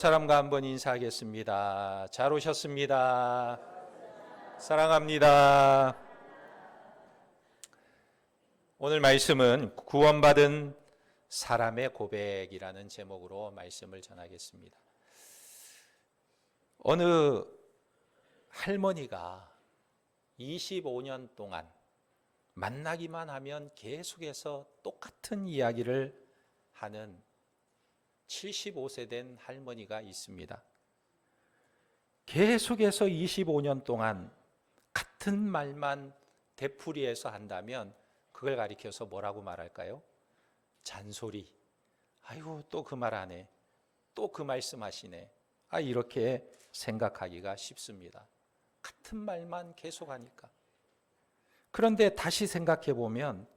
사람과 한번 인사하겠습니다. 잘 오셨습니다. 사랑합니다. 오늘 말씀은 구원받은 사람의 고백이라는 제목으로 말씀을 전하겠습니다. 어느 할머니가 25년 동안 만나기만 하면 계속해서 똑같은 이야기를 하는 75세 된 할머니가 있습니다. 계속해서 25년 동안 같은 말만 되풀이해서 한다면 그걸 가리켜서 뭐라고 말할까요? 잔소리. 아이고 또 그 말 하네. 또 그 말씀하시네. 이렇게 생각하기가 쉽습니다. 같은 말만 계속하니까. 그런데 다시 생각해 보면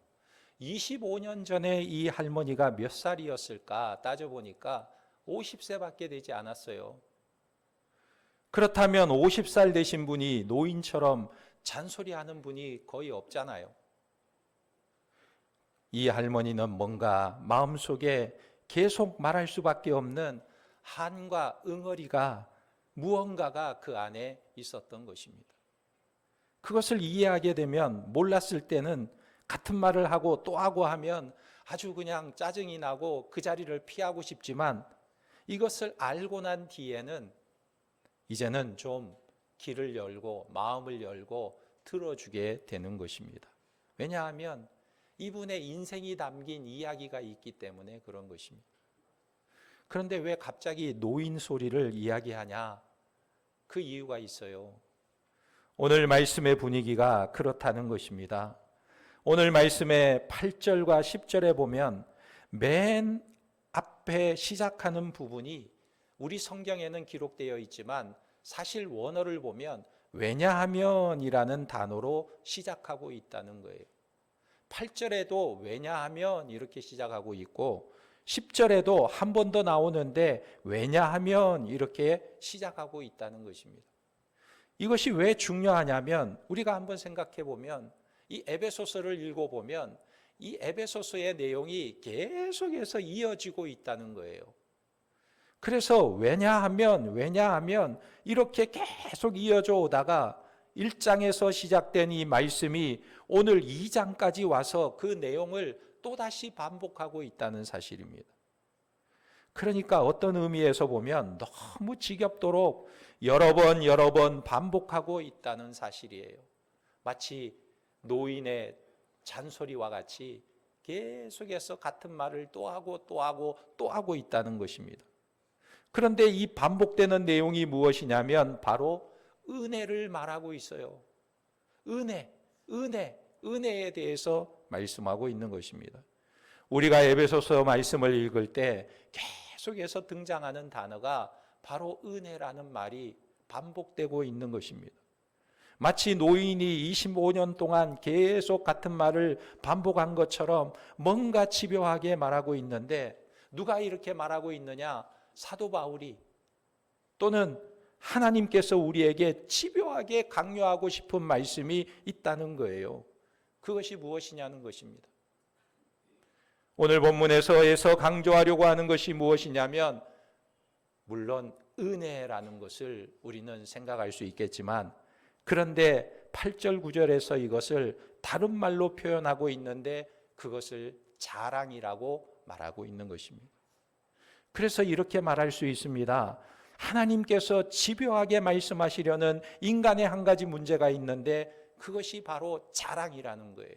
25년 전에 이 할머니가 몇 살이었을까 따져보니까 50세밖에 되지 않았어요. 그렇다면 50살 되신 분이 노인처럼 잔소리하는 분이 거의 없잖아요. 이 할머니는 뭔가 마음속에 계속 말할 수밖에 없는 한과 응어리가 무언가가 그 안에 있었던 것입니다. 그것을 이해하게 되면 몰랐을 때는 같은 말을 하고 또 하고 하면 아주 그냥 짜증이 나고 그 자리를 피하고 싶지만 이것을 알고 난 뒤에는 이제는 좀 길을 열고 마음을 열고 들어주게 되는 것입니다. 왜냐하면 이분의 인생이 담긴 이야기가 있기 때문에 그런 것입니다. 그런데 왜 갑자기 노인 소리를 이야기하냐? 그 이유가 있어요. 오늘 말씀의 분위기가 그렇다는 것입니다. 오늘 말씀의 8절과 10절에 보면 맨 앞에 시작하는 부분이 우리 성경에는 기록되어 있지만 사실 원어를 보면 왜냐하면이라는 단어로 시작하고 있다는 거예요. 8절에도 왜냐하면 이렇게 시작하고 있고 10절에도 한 번 더 나오는데 왜냐하면 이렇게 시작하고 있다는 것입니다. 이것이 왜 중요하냐면 우리가 한번 생각해 보면 이 에베소서를 읽어보면 이 에베소서의 내용이 계속해서 이어지고 있다는 거예요. 그래서 왜냐하면 이렇게 계속 이어져 오다가 1장에서 시작된 이 말씀이 오늘 2장까지 와서 그 내용을 또다시 반복하고 있다는 사실입니다. 그러니까 어떤 의미에서 보면 너무 지겹도록 여러 번 반복하고 있다는 사실이에요. 마치 노인의 잔소리와 같이 계속해서 같은 말을 또 하고 있다는 것입니다. 그런데 이 반복되는 내용이 무엇이냐면 바로 은혜를 말하고 있어요. 은혜에 대해서 말씀하고 있는 것입니다. 우리가 에베소서 말씀을 읽을 때 계속해서 등장하는 단어가 바로 은혜라는 말이 반복되고 있는 것입니다. 마치 노인이 25년 동안 계속 같은 말을 반복한 것처럼 뭔가 집요하게 말하고 있는데 누가 이렇게 말하고 있느냐? 사도 바울이 또는 하나님께서 우리에게 집요하게 강요하고 싶은 말씀이 있다는 거예요. 그것이 무엇이냐는 것입니다. 오늘 본문에서 강조하려고 하는 것이 무엇이냐면 물론 은혜라는 것을 우리는 생각할 수 있겠지만 그런데 8절 9절에서 이것을 다른 말로 표현하고 있는데 그것을 자랑이라고 말하고 있는 것입니다. 그래서 이렇게 말할 수 있습니다. 하나님께서 집요하게 말씀하시려는 인간의 한 가지 문제가 있는데 그것이 바로 자랑이라는 거예요.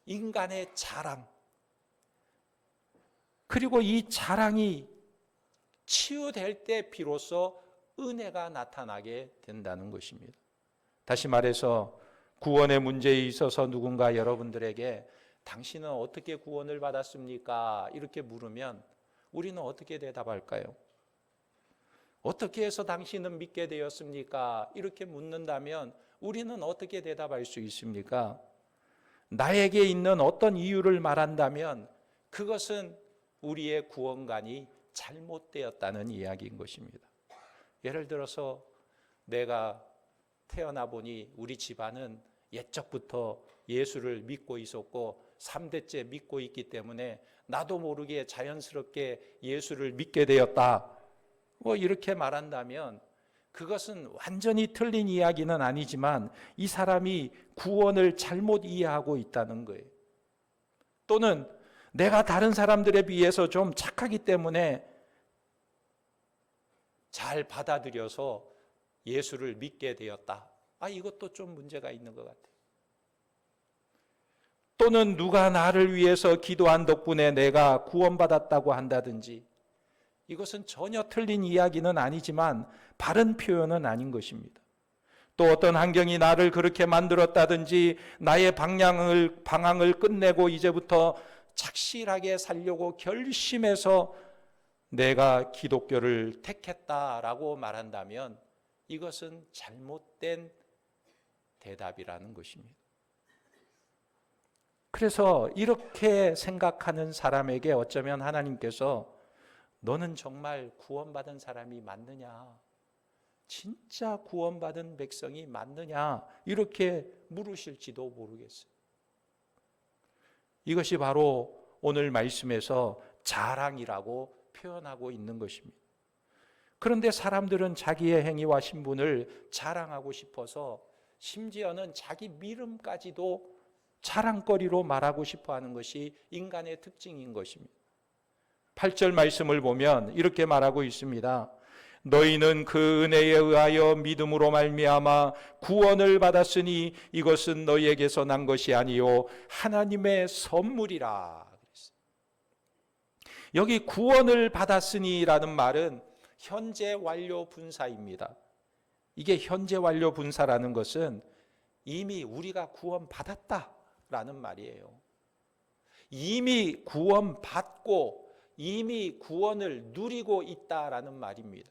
인간의 자랑. 그리고 이 자랑이 치유될 때 비로소 은혜가 나타나게 된다는 것입니다. 다시 말해서 구원의 문제에 있어서 누군가 여러분들에게 당신은 어떻게 구원을 받았습니까? 이렇게 물으면 우리는 어떻게 대답할까요? 어떻게 해서 당신은 믿게 되었습니까? 이렇게 묻는다면 우리는 어떻게 대답할 수 있습니까? 나에게 있는 어떤 이유를 말한다면 그것은 우리의 구원관이 잘못되었다는 이야기인 것입니다. 예를 들어서 내가 태어나 보니 우리 집안은 옛적부터 예수를 믿고 있었고 3대째 믿고 있기 때문에 나도 모르게 자연스럽게 예수를 믿게 되었다. 뭐 이렇게 말한다면 그것은 완전히 틀린 이야기는 아니지만 이 사람이 구원을 잘못 이해하고 있다는 거예요. 또는 내가 다른 사람들에 비해서 좀 착하기 때문에 잘 받아들여서 예수를 믿게 되었다. 이것도 좀 문제가 있는 것 같아요. 또는 누가 나를 위해서 기도한 덕분에 내가 구원받았다고 한다든지, 이것은 전혀 틀린 이야기는 아니지만 바른 표현은 아닌 것입니다. 또 어떤 환경이 나를 그렇게 만들었다든지 나의 방향을 끝내고 이제부터 착실하게 살려고 결심해서 내가 기독교를 택했다라고 말한다면 이것은 잘못된 대답이라는 것입니다. 그래서 이렇게 생각하는 사람에게 어쩌면 하나님께서 너는 정말 구원받은 사람이 맞느냐? 진짜 구원받은 백성이 맞느냐? 이렇게 물으실지도 모르겠어요. 이것이 바로 오늘 말씀에서 자랑이라고 표현하고 있는 것입니다. 그런데 사람들은 자기의 행위와 신분을 자랑하고 싶어서 심지어는 자기 믿음까지도 자랑거리로 말하고 싶어하는 것이 인간의 특징인 것입니다. 8절 말씀을 보면 이렇게 말하고 있습니다. 너희는 그 은혜에 의하여 믿음으로 말미암아 구원을 받았으니 이것은 너희에게서 난 것이 아니요 하나님의 선물이라. 여기 구원을 받았으니라는 말은 현재 완료 분사입니다. 이게 현재 완료 분사라는 것은 이미 우리가 구원받았다라는 말이에요. 이미 구원받고 이미 구원을 누리고 있다라는 말입니다.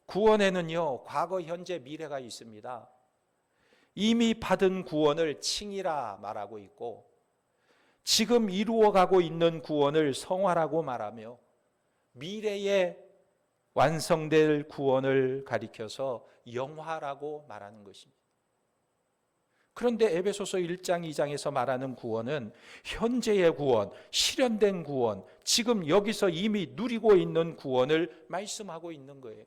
구원에는요, 과거, 현재, 미래가 있습니다. 이미 받은 구원을 칭이라 말하고 있고, 지금 이루어가고 있는 구원을 성화라고 말하며, 미래에 완성될 구원을 가리켜서 영화라고 말하는 것입니다. 그런데 에베소서 1장 2장에서 말하는 구원은 현재의 구원, 실현된 구원, 지금 여기서 이미 누리고 있는 구원을 말씀하고 있는 거예요.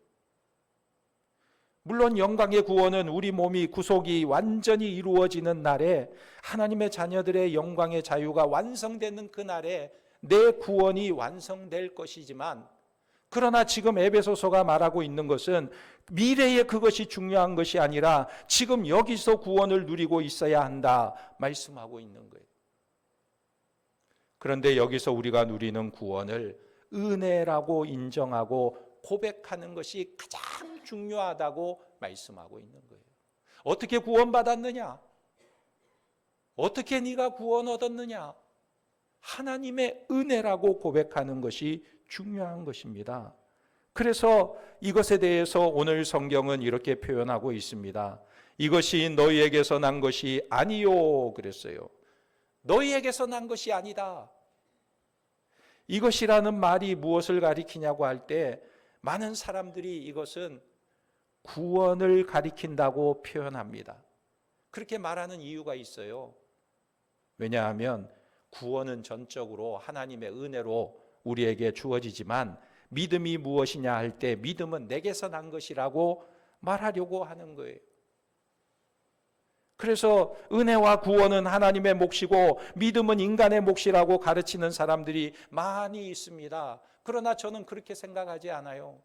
물론 영광의 구원은 우리 몸이 구속이 완전히 이루어지는 날에 하나님의 자녀들의 영광의 자유가 완성되는 그날에 내 구원이 완성될 것이지만, 그러나 지금 에베소서가 말하고 있는 것은 미래에 그것이 중요한 것이 아니라 지금 여기서 구원을 누리고 있어야 한다 말씀하고 있는 거예요. 그런데 여기서 우리가 누리는 구원을 은혜라고 인정하고 고백하는 것이 가장 중요하다고 말씀하고 있는 거예요. 어떻게 구원받았느냐? 어떻게 네가 구원 얻었느냐? 하나님의 은혜라고 고백하는 것이 중요한 것입니다. 그래서 이것에 대해서 오늘 성경은 이렇게 표현하고 있습니다. 이것이 너희에게서 난 것이 아니요 그랬어요. 너희에게서 난 것이 아니다. 이것이라는 말이 무엇을 가리키냐고 할 때 많은 사람들이 이것은 구원을 가리킨다고 표현합니다. 그렇게 말하는 이유가 있어요. 왜냐하면 구원은 전적으로 하나님의 은혜로 우리에게 주어지지만 믿음이 무엇이냐 할 때 믿음은 내게서 난 것이라고 말하려고 하는 거예요. 그래서 은혜와 구원은 하나님의 몫이고 믿음은 인간의 몫이라고 가르치는 사람들이 많이 있습니다. 그러나 저는 그렇게 생각하지 않아요.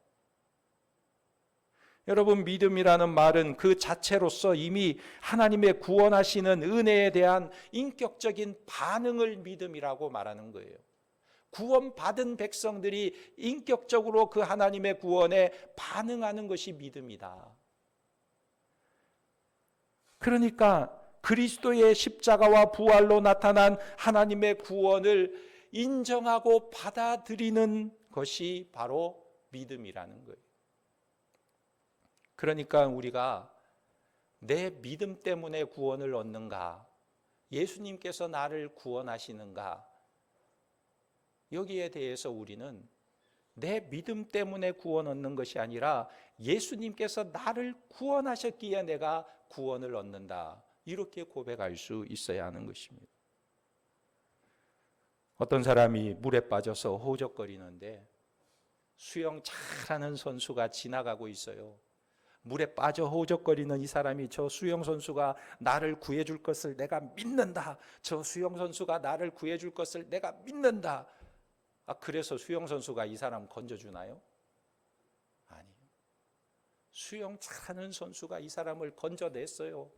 여러분, 믿음이라는 말은 그 자체로서 이미 하나님의 구원하시는 은혜에 대한 인격적인 반응을 믿음이라고 말하는 거예요. 구원받은 백성들이 인격적으로 그 하나님의 구원에 반응하는 것이 믿음이다. 그러니까 그리스도의 십자가와 부활로 나타난 하나님의 구원을 인정하고 받아들이는 것이 바로 믿음이라는 거예요. 그러니까 우리가 내 믿음 때문에 구원을 얻는가, 예수님께서 나를 구원하시는가, 여기에 대해서 우리는 내 믿음 때문에 구원 얻는 것이 아니라 예수님께서 나를 구원하셨기에 내가 구원을 얻는다, 이렇게 고백할 수 있어야 하는 것입니다. 어떤 사람이 물에 빠져서 허우적거리는데 수영 잘하는 선수가 지나가고 있어요. 물에 빠져 허우적거리는 이 사람이 저 수영 선수가 나를 구해줄 것을 내가 믿는다. 저 수영 선수가 나를 구해줄 것을 내가 믿는다. 그래서 수영 선수가 이 사람 건져주나요? 아니요. 수영 잘하는 선수가 이 사람을 건져냈어요.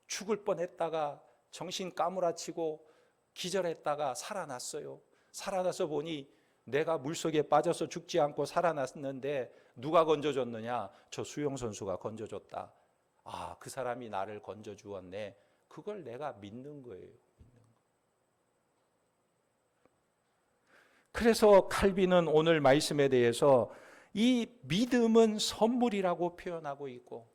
죽을 뻔했다가 정신 까무라치고 기절했다가 살아났어요. 살아나서 보니 내가 물속에 빠져서 죽지 않고 살아났는데 누가 건져줬느냐? 저 수영 선수가 건져줬다. 그 사람이 나를 건져주었네. 그걸 내가 믿는 거예요. 그래서 칼빈은 오늘 말씀에 대해서 이 믿음은 선물이라고 표현하고 있고,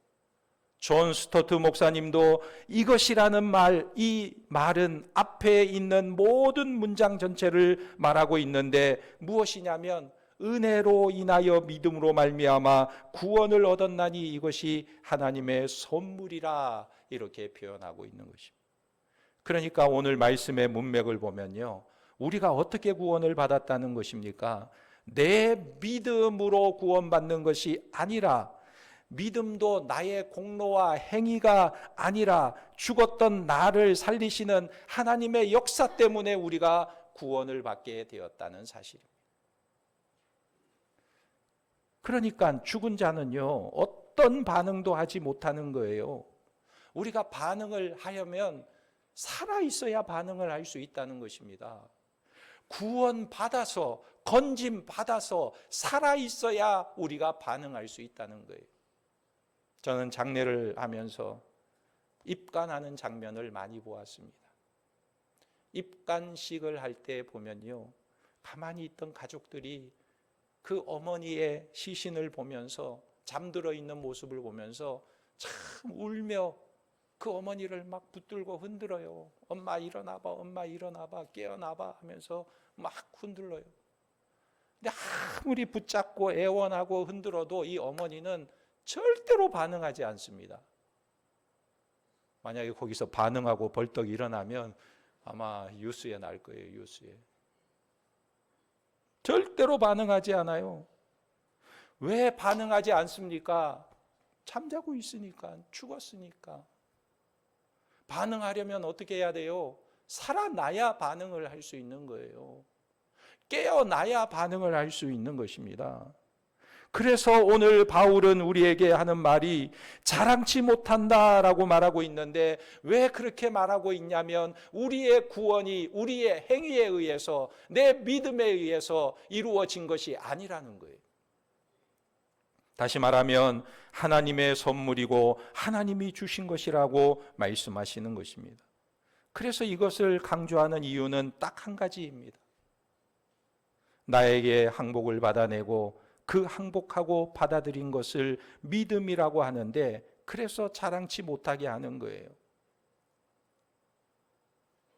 존 스토트 목사님도 이것이라는 말, 이 말은 앞에 있는 모든 문장 전체를 말하고 있는데 무엇이냐면 은혜로 인하여 믿음으로 말미암아 구원을 얻었나니 이것이 하나님의 선물이라 이렇게 표현하고 있는 것입니다. 그러니까 오늘 말씀의 문맥을 보면요, 우리가 어떻게 구원을 받았다는 것입니까? 내 믿음으로 구원받는 것이 아니라, 믿음도 나의 공로와 행위가 아니라 죽었던 나를 살리시는 하나님의 역사 때문에 우리가 구원을 받게 되었다는 사실입니다. 그러니까 죽은 자는요, 어떤 반응도 하지 못하는 거예요. 우리가 반응을 하려면 살아있어야 반응을 할 수 있다는 것입니다. 구원받아서, 건짐받아서 살아있어야 우리가 반응할 수 있다는 거예요. 저는 장례를 하면서 입간하는 장면을 많이 보았습니다. 입간식을 할 때 보면요, 가만히 있던 가족들이 그 어머니의 시신을 보면서, 잠들어 있는 모습을 보면서 참 울며 그 어머니를 막 붙들고 흔들어요. 엄마 일어나봐, 엄마 일어나봐, 깨어나봐 하면서 막 흔들어요. 근데 아무리 붙잡고 애원하고 흔들어도 이 어머니는 절대로 반응하지 않습니다. 만약에 거기서 반응하고 벌떡 일어나면 아마 뉴스에 날 거예요. 뉴스에. 절대로 반응하지 않아요. 왜 반응하지 않습니까? 잠자고 있으니까, 죽었으니까. 반응하려면 어떻게 해야 돼요? 살아나야 반응을 할 수 있는 거예요. 깨어나야 반응을 할 수 있는 것입니다. 그래서 오늘 바울은 우리에게 하는 말이 자랑치 못한다라고 말하고 있는데, 왜 그렇게 말하고 있냐면 우리의 구원이 우리의 행위에 의해서, 내 믿음에 의해서 이루어진 것이 아니라는 거예요. 다시 말하면 하나님의 선물이고 하나님이 주신 것이라고 말씀하시는 것입니다. 그래서 이것을 강조하는 이유는 딱 한 가지입니다. 나에게 항복을 받아내고 그 항복하고 받아들인 것을 믿음이라고 하는데, 그래서 자랑치 못하게 하는 거예요.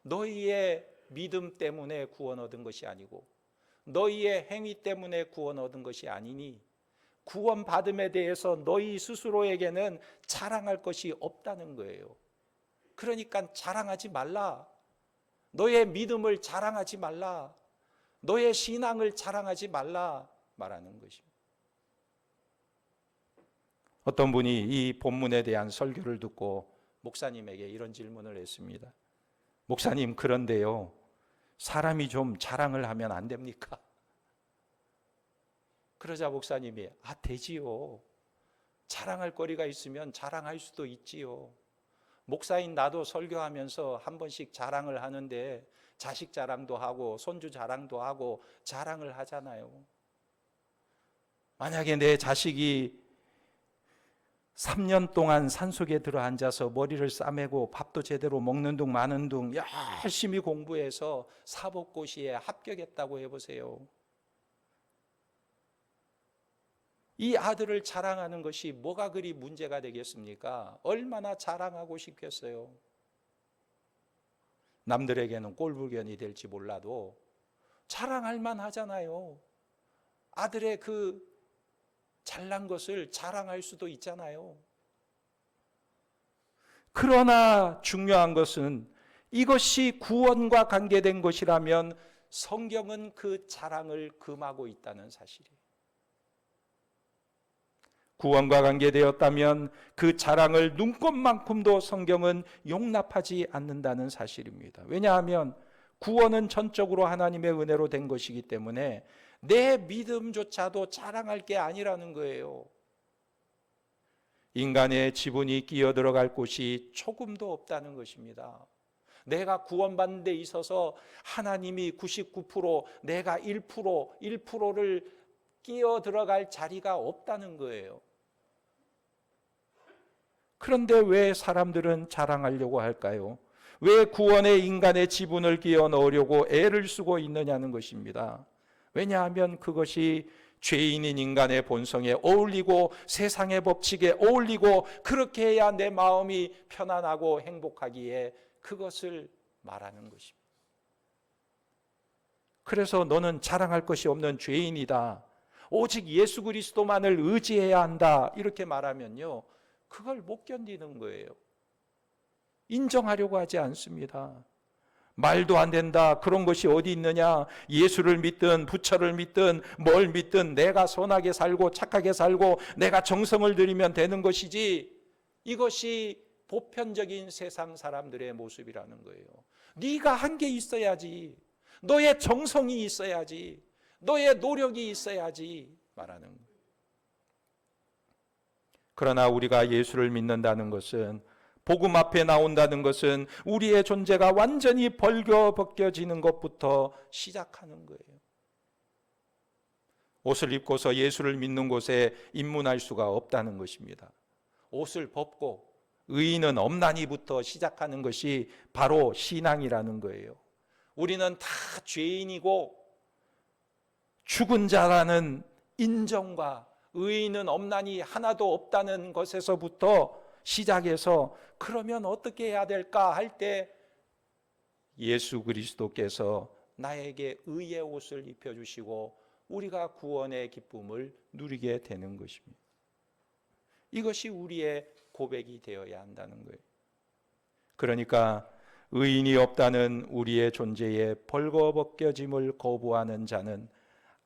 너희의 믿음 때문에 구원 얻은 것이 아니고, 너희의 행위 때문에 구원 얻은 것이 아니니, 구원 받음에 대해서 너희 스스로에게는 자랑할 것이 없다는 거예요. 그러니까 자랑하지 말라. 너의 믿음을 자랑하지 말라. 너의 신앙을 자랑하지 말라 말하는 것입니다. 어떤 분이 이 본문에 대한 설교를 듣고 목사님에게 이런 질문을 했습니다. 목사님, 그런데요, 사람이 좀 자랑을 하면 안 됩니까? 그러자 목사님이 되지요. 자랑할 거리가 있으면 자랑할 수도 있지요. 목사인 나도 설교하면서 한 번씩 자랑을 하는데, 자식 자랑도 하고 손주 자랑도 하고 자랑을 하잖아요. 만약에 내 자식이 3년 동안 산속에 들어 앉아서 머리를 싸매고 밥도 제대로 먹는 둥 마는 둥 열심히 공부해서 사법고시에 합격했다고 해보세요. 이 아들을 자랑하는 것이 뭐가 그리 문제가 되겠습니까? 얼마나 자랑하고 싶겠어요. 남들에게는 꼴불견이 될지 몰라도 자랑할 만하잖아요. 아들의 그 잘난 것을 자랑할 수도 있잖아요. 그러나 중요한 것은 이것이 구원과 관계된 것이라면 성경은 그 자랑을 금하고 있다는 사실이에요. 구원과 관계되었다면 그 자랑을 눈꼽만큼도 성경은 용납하지 않는다는 사실입니다. 왜냐하면 구원은 전적으로 하나님의 은혜로 된 것이기 때문에 내 믿음조차도 자랑할 게 아니라는 거예요. 인간의 지분이 끼어들어갈 곳이 조금도 없다는 것입니다. 내가 구원받는 데 있어서 하나님이 99%, 내가 1%를 끼어들어갈 자리가 없다는 거예요. 그런데 왜 사람들은 자랑하려고 할까요? 왜 구원에 인간의 지분을 끼워 넣으려고 애를 쓰고 있느냐는 것입니다. 왜냐하면 그것이 죄인인 인간의 본성에 어울리고 세상의 법칙에 어울리고 그렇게 해야 내 마음이 편안하고 행복하기에 그것을 말하는 것입니다. 그래서 너는 자랑할 것이 없는 죄인이다. 오직 예수 그리스도만을 의지해야 한다. 이렇게 말하면요, 그걸 못 견디는 거예요. 인정하려고 하지 않습니다. 말도 안 된다. 그런 것이 어디 있느냐. 예수를 믿든 부처를 믿든 뭘 믿든 내가 선하게 살고 착하게 살고 내가 정성을 들이면 되는 것이지, 이것이 보편적인 세상 사람들의 모습이라는 거예요. 네가 한 게 있어야지. 너의 정성이 있어야지. 너의 노력이 있어야지 말하는 거예요. 그러나 우리가 예수를 믿는다는 것은, 복음 앞에 나온다는 것은 우리의 존재가 완전히 벌거벗겨지는 것부터 시작하는 거예요. 옷을 입고서 예수를 믿는 곳에 입문할 수가 없다는 것입니다. 옷을 벗고 의인은 없나니부터 시작하는 것이 바로 신앙이라는 거예요. 우리는 다 죄인이고 죽은 자라는 인정과 의인은 없나니 하나도 없다는 것에서부터 시작해서 그러면 어떻게 해야 될까 할 때 예수 그리스도께서 나에게 의의 옷을 입혀주시고 우리가 구원의 기쁨을 누리게 되는 것입니다. 이것이 우리의 고백이 되어야 한다는 거예요. 그러니까 의인이 없다는 우리의 존재에 벌거벗겨짐을 거부하는 자는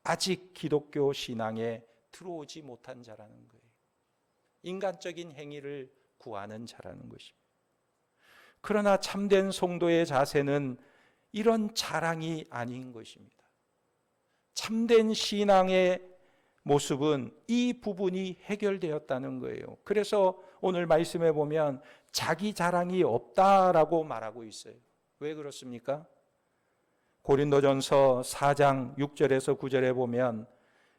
아직 기독교 신앙에 들어오지 못한 자라는 거예요. 인간적인 행위를 구하는 자라는 것입니다. 그러나 참된 성도의 자세는 이런 자랑이 아닌 것입니다. 참된 신앙의 모습은 이 부분이 해결되었다는 거예요. 그래서 오늘 말씀에 보면 자기 자랑이 없다라고 말하고 있어요. 왜 그렇습니까? 고린도전서 4장 6절에서 9절에 보면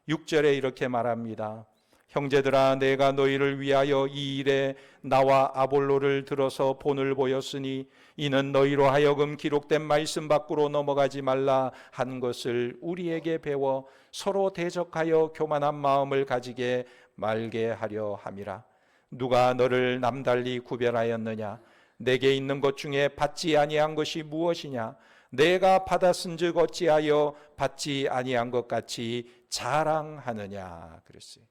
6절에 이렇게 말합니다. 형제들아, 내가 너희를 위하여 이 일에 나와 아볼로를 들어서 본을 보였으니 이는 너희로 하여금 기록된 말씀 밖으로 넘어가지 말라 한 것을 우리에게 배워 서로 대적하여 교만한 마음을 가지게 말게 하려 함이라. 누가 너를 남달리 구별하였느냐? 내게 있는 것 중에 받지 아니한 것이 무엇이냐? 내가 받았은즉 어찌하여 받지 아니한 것 같이 자랑하느냐 그랬어요.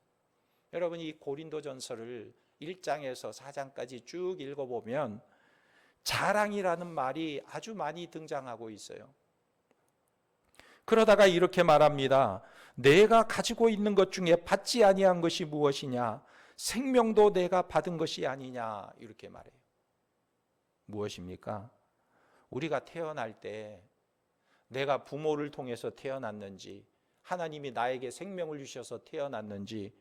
여러분, 이 고린도전서를 1장에서 4장까지 쭉 읽어보면 자랑이라는 말이 아주 많이 등장하고 있어요. 그러다가 이렇게 말합니다. 내가 가지고 있는 것 중에 받지 아니한 것이 무엇이냐? 생명도 내가 받은 것이 아니냐? 이렇게 말해요. 무엇입니까? 우리가 태어날 때 내가 부모를 통해서 태어났는지 하나님이 나에게 생명을 주셔서 태어났는지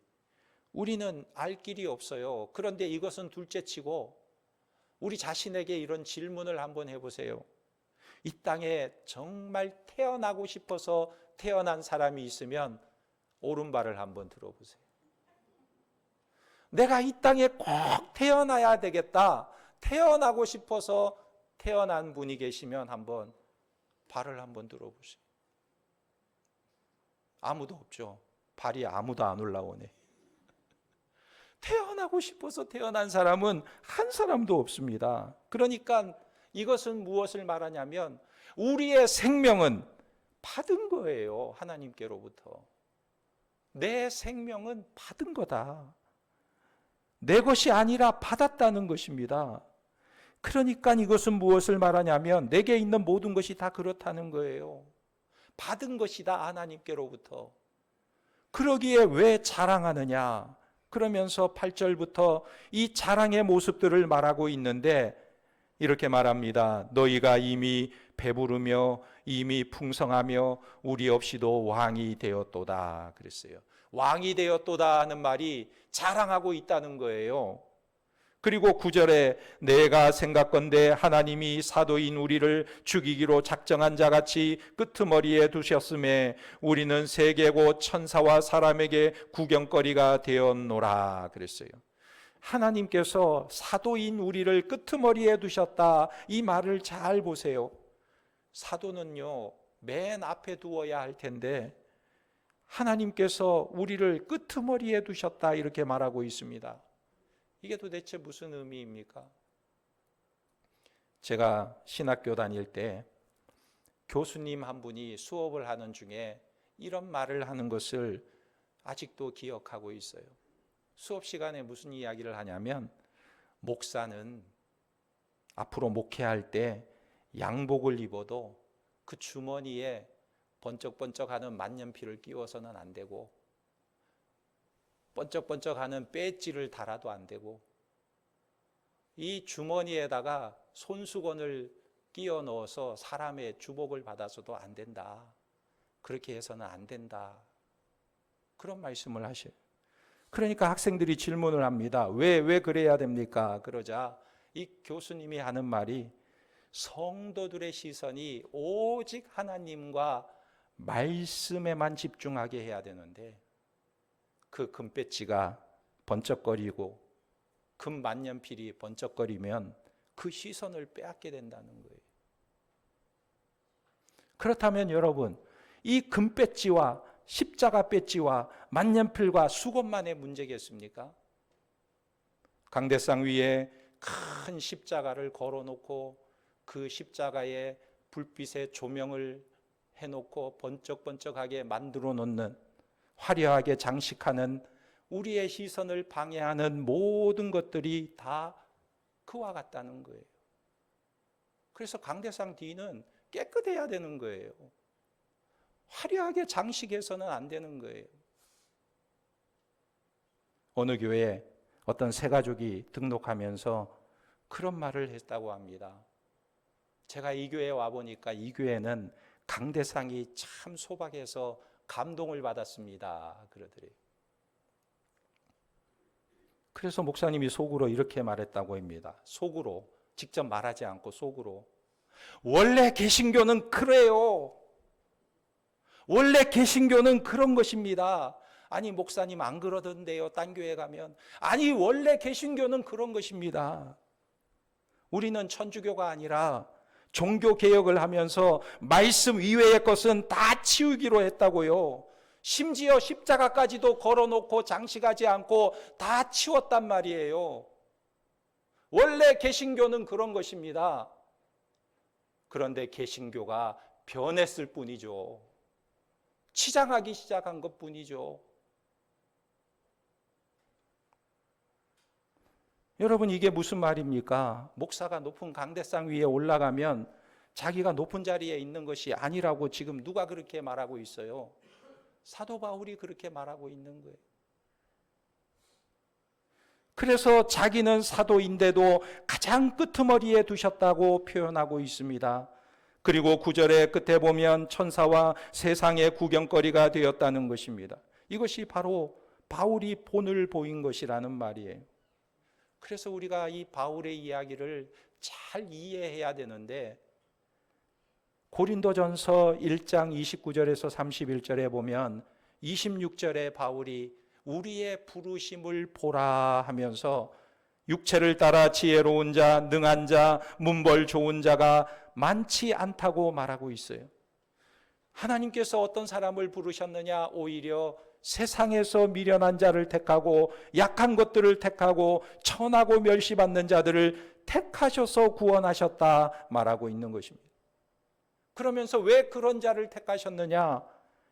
우리는 알 길이 없어요. 그런데 이것은 둘째치고 우리 자신에게 이런 질문을 한번 해보세요. 이 땅에 정말 태어나고 싶어서 태어난 사람이 있으면 오른발을 한번 들어보세요. 내가 이 땅에 꼭 태어나야 되겠다, 태어나고 싶어서 태어난 분이 계시면 한번 발을 한번 들어보세요. 아무도 없죠. 발이 아무도 안 올라오네. 태어나고 싶어서 태어난 사람은 한 사람도 없습니다. 그러니까 이것은 무엇을 말하냐면 우리의 생명은 받은 거예요. 하나님께로부터. 내 생명은 받은 거다. 내 것이 아니라 받았다는 것입니다. 그러니까 이것은 무엇을 말하냐면 내게 있는 모든 것이 다 그렇다는 거예요. 받은 것이다, 하나님께로부터. 그러기에 왜 자랑하느냐? 그러면서 8절부터 이 자랑의 모습들을 말하고 있는데 이렇게 말합니다. 너희가 이미 배부르며 이미 풍성하며 우리 없이도 왕이 되었도다 그랬어요. 왕이 되었도다 하는 말이 자랑하고 있다는 거예요. 그리고 9절에 내가 생각건대 하나님이 사도인 우리를 죽이기로 작정한 자같이 끄트머리에 두셨음에 우리는 세계고 천사와 사람에게 구경거리가 되었노라 그랬어요. 하나님께서 사도인 우리를 끄트머리에 두셨다, 이 말을 잘 보세요. 사도는요 맨 앞에 두어야 할 텐데 하나님께서 우리를 끄트머리에 두셨다 이렇게 말하고 있습니다. 이게 도대체 무슨 의미입니까? 제가 신학교 다닐 때 교수님 한 분이 수업을 하는 중에 이런 말을 하는 것을 아직도 기억하고 있어요. 수업 시간에 무슨 이야기를 하냐면 목사는 앞으로 목회할 때 양복을 입어도 그 주머니에 번쩍번쩍하는 만년필을 끼워서는 안 되고 번쩍번쩍하는 배지를 달아도 안 되고 이 주머니에다가 손수건을 끼워 넣어서 사람의 주복을 받아서도 안 된다. 그렇게 해서는 안 된다. 그런 말씀을 하셔요. 그러니까 학생들이 질문을 합니다. 왜 그래야 됩니까? 그러자 이 교수님이 하는 말이 성도들의 시선이 오직 하나님과 말씀에만 집중하게 해야 되는데 그 금배지가 번쩍거리고 금 만년필이 번쩍거리면 그 시선을 빼앗게 된다는 거예요. 그렇다면 여러분, 이 금배지와 십자가 배지와 만년필과 수건만의 문제겠습니까? 강대상 위에 큰 십자가를 걸어놓고 그 십자가에 불빛의 조명을 해놓고 번쩍번쩍하게 만들어 놓는, 화려하게 장식하는, 우리의 시선을 방해하는 모든 것들이 다 그와 같다는 거예요. 그래서 강대상 뒤는 깨끗해야 되는 거예요. 화려하게 장식해서는 안 되는 거예요. 어느 교회에 어떤 새 가족이 등록하면서 그런 말을 했다고 합니다. 제가 이 교회에 와보니까 이 교회는 강대상이 참 소박해서 감동을 받았습니다. 그러더래요. 그래서 목사님이 속으로 이렇게 말했다고 합니다. 속으로, 직접 말하지 않고 속으로. 원래 개신교는 그래요. 원래 개신교는 그런 것입니다. 아니 목사님 안 그러던데요. 딴 교회 가면. 아니 원래 개신교는 그런 것입니다. 우리는 천주교가 아니라 종교개혁을 하면서 말씀 이외의 것은 다 치우기로 했다고요. 심지어 십자가까지도 걸어놓고 장식하지 않고 다 치웠단 말이에요. 원래 개신교는 그런 것입니다. 그런데 개신교가 변했을 뿐이죠. 치장하기 시작한 것 뿐이죠. 여러분, 이게 무슨 말입니까? 목사가 높은 강대상 위에 올라가면 자기가 높은 자리에 있는 것이 아니라고 지금 누가 그렇게 말하고 있어요? 사도 바울이 그렇게 말하고 있는 거예요. 그래서 자기는 사도인데도 가장 끄트머리에 두셨다고 표현하고 있습니다. 그리고 9절의 끝에 보면 천사와 세상의 구경거리가 되었다는 것입니다. 이것이 바로 바울이 본을 보인 것이라는 말이에요. 그래서 우리가 이 바울의 이야기를 잘 이해해야 되는데, 고린도전서 1장 29절에서 31절에 보면 26절에 바울이 우리의 부르심을 보라 하면서 육체를 따라 지혜로운 자, 능한 자, 문벌 좋은 자가 많지 않다고 말하고 있어요. 하나님께서 어떤 사람을 부르셨느냐? 오히려 세상에서 미련한 자를 택하고 약한 것들을 택하고 천하고 멸시받는 자들을 택하셔서 구원하셨다 말하고 있는 것입니다. 그러면서 왜 그런 자를 택하셨느냐?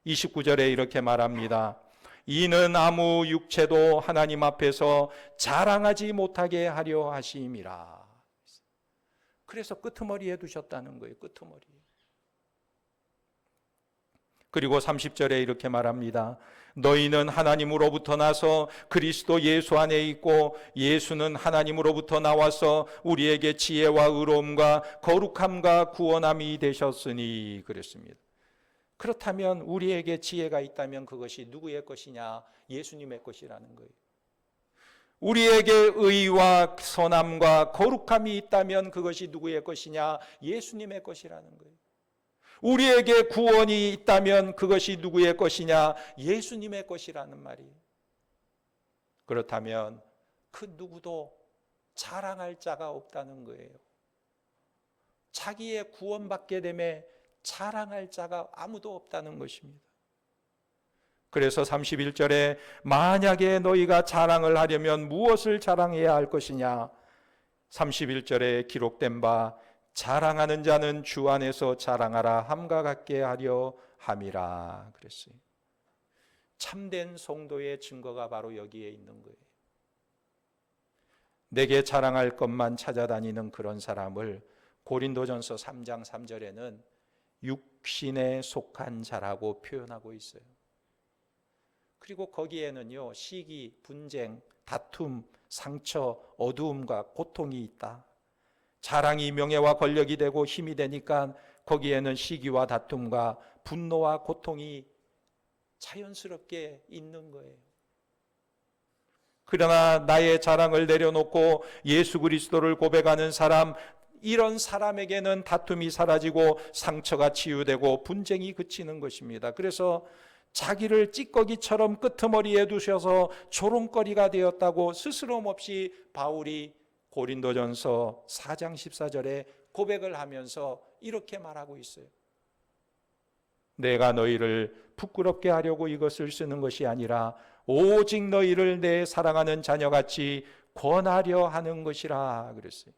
29절에 이렇게 말합니다. 이는 아무 육체도 하나님 앞에서 자랑하지 못하게 하려 하심이라. 그래서 끄트머리에 두셨다는 거예요. 끄트머리. 그리고 30절에 이렇게 말합니다. 너희는 하나님으로부터 나서 그리스도 예수 안에 있고 예수는 하나님으로부터 나와서 우리에게 지혜와 의로움과 거룩함과 구원함이 되셨으니 그랬습니다. 그렇다면 우리에게 지혜가 있다면 그것이 누구의 것이냐? 예수님의 것이라는 거예요. 우리에게 의와 선함과 거룩함이 있다면 그것이 누구의 것이냐? 예수님의 것이라는 거예요. 우리에게 구원이 있다면 그것이 누구의 것이냐? 예수님의 것이라는 말이에요. 그렇다면 그 누구도 자랑할 자가 없다는 거예요. 자기의 구원받게 됨에 자랑할 자가 아무도 없다는 것입니다. 그래서 31절에 만약에 너희가 자랑을 하려면 무엇을 자랑해야 할 것이냐? 31절에 기록된 바 자랑하는 자는 주 안에서 자랑하라 함과 같게 하려 함이라 그랬어요. 참된 성도의 증거가 바로 여기에 있는 거예요. 내게 자랑할 것만 찾아다니는 그런 사람을 고린도전서 3장 3절에는 육신에 속한 자라고 표현하고 있어요. 그리고 거기에는요, 시기, 분쟁, 다툼, 상처, 어두움과 고통이 있다. 자랑이 명예와 권력이 되고 힘이 되니까 거기에는 시기와 다툼과 분노와 고통이 자연스럽게 있는 거예요. 그러나 나의 자랑을 내려놓고 예수 그리스도를 고백하는 사람, 이런 사람에게는 다툼이 사라지고 상처가 치유되고 분쟁이 그치는 것입니다. 그래서 자기를 찌꺼기처럼 끄트머리에 두셔서 조롱거리가 되었다고 스스럼 없이 바울이 고린도전서 4장 14절에 고백을 하면서 이렇게 말하고 있어요. 내가 너희를 부끄럽게 하려고 이것을 쓰는 것이 아니라 오직 너희를 내 사랑하는 자녀같이 권하려 하는 것이라 그랬어요.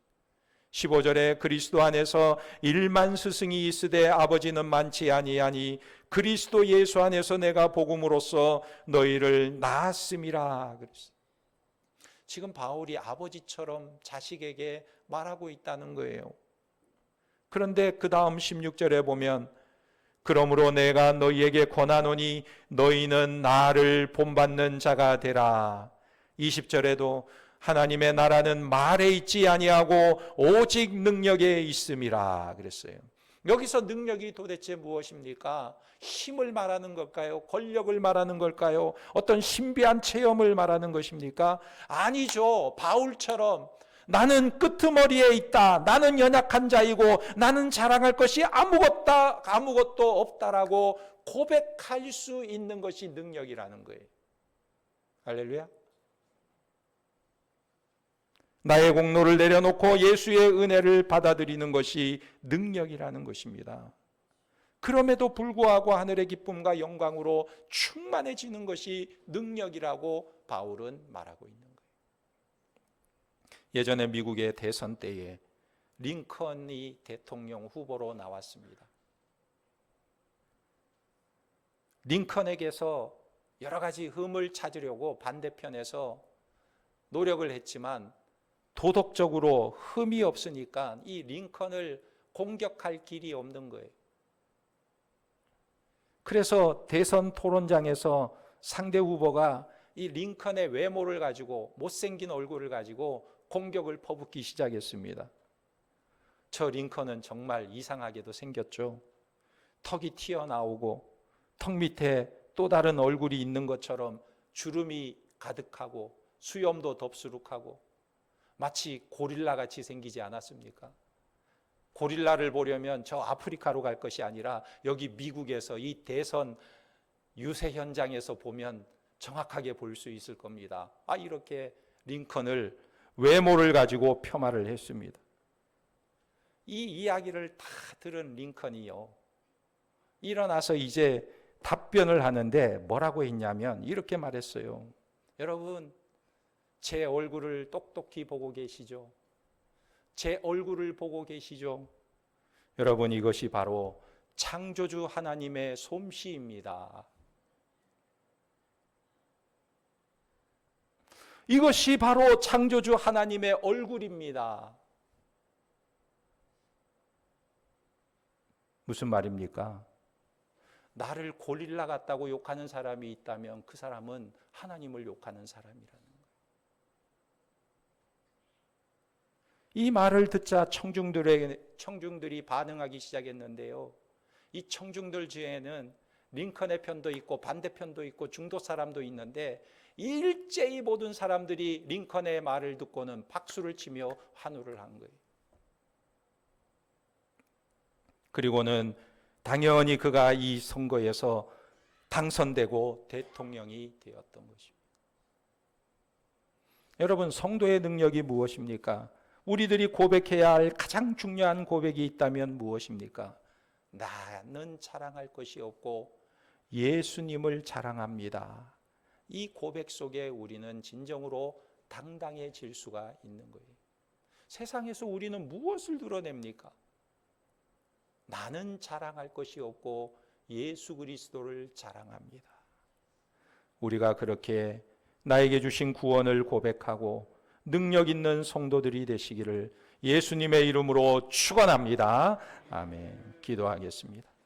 15절에 그리스도 안에서 1만 스승이 있으되 아버지는 많지 아니하니 그리스도 예수 안에서 내가 복음으로써 너희를 낳았음이라 그랬어요. 지금 바울이 아버지처럼 자식에게 말하고 있다는 거예요. 그런데 그 다음 16절에 보면 그러므로 내가 너희에게 권하노니 너희는 나를 본받는 자가 되라. 20절에도 하나님의 나라는 말에 있지 아니하고 오직 능력에 있음이라 그랬어요. 여기서 능력이 도대체 무엇입니까? 힘을 말하는 걸까요? 권력을 말하는 걸까요? 어떤 신비한 체험을 말하는 것입니까? 아니죠. 바울처럼 나는 끄트머리에 있다. 나는 연약한 자이고 나는 자랑할 것이 아무것도 없다라고 고백할 수 있는 것이 능력이라는 거예요. 할렐루야. 나의 공로를 내려놓고 예수의 은혜를 받아들이는 것이 능력이라는 것입니다. 그럼에도 불구하고 하늘의 기쁨과 영광으로 충만해지는 것이 능력이라고 바울은 말하고 있는 거예요. 예전에 미국의 대선 때에 링컨이 대통령 후보로 나왔습니다. 링컨에게서 여러 가지 흠을 찾으려고 반대편에서 노력을 했지만 도덕적으로 흠이 없으니까 이 링컨을 공격할 길이 없는 거예요. 그래서 대선 토론장에서 상대 후보가 이 링컨의 외모를 가지고, 못생긴 얼굴을 가지고 공격을 퍼붓기 시작했습니다. 저 링컨은 정말 이상하게도 생겼죠. 턱이 튀어나오고 턱 밑에 또 다른 얼굴이 있는 것처럼 주름이 가득하고 수염도 덥수룩하고 마치 고릴라같이 생기지 않았습니까? 고릴라를 보려면 저 아프리카로 갈 것이 아니라 여기 미국에서 이 대선 유세 현장에서 보면 정확하게 볼 수 있을 겁니다. 이렇게 링컨을 외모를 가지고 폄하를 했습니다. 이 이야기를 다 들은 링컨이요, 일어나서 이제 답변을 하는데 뭐라고 했냐면 이렇게 말했어요. 여러분, 제 얼굴을 똑똑히 보고 계시죠? 제 얼굴을 보고 계시죠? 여러분, 이것이 바로 창조주 하나님의 솜씨입니다. 이것이 바로 창조주 하나님의 얼굴입니다. 무슨 말입니까? 나를 고릴라 같다고 욕하는 사람이 있다면 그 사람은 하나님을 욕하는 사람이라는 거예요. 이 말을 듣자 청중들이 반응하기 시작했는데요. 이 청중들 중에는 링컨의 편도 있고 반대편도 있고 중도 사람도 있는데 일제히 모든 사람들이 링컨의 말을 듣고는 박수를 치며 환호를 한 거예요. 그리고는 당연히 그가 이 선거에서 당선되고 대통령이 되었던 것입니다. 여러분, 성도의 능력이 무엇입니까? 우리들이 고백해야 할 가장 중요한 고백이 있다면 무엇입니까? 나는 자랑할 것이 없고 예수님을 자랑합니다. 이 고백 속에 우리는 진정으로 당당해질 수가 있는 거예요. 세상에서 우리는 무엇을 드러냅니까? 나는 자랑할 것이 없고 예수 그리스도를 자랑합니다. 우리가 그렇게 나에게 주신 구원을 고백하고 능력 있는 성도들이 되시기를 예수님의 이름으로 축원합니다. 아멘. 기도하겠습니다.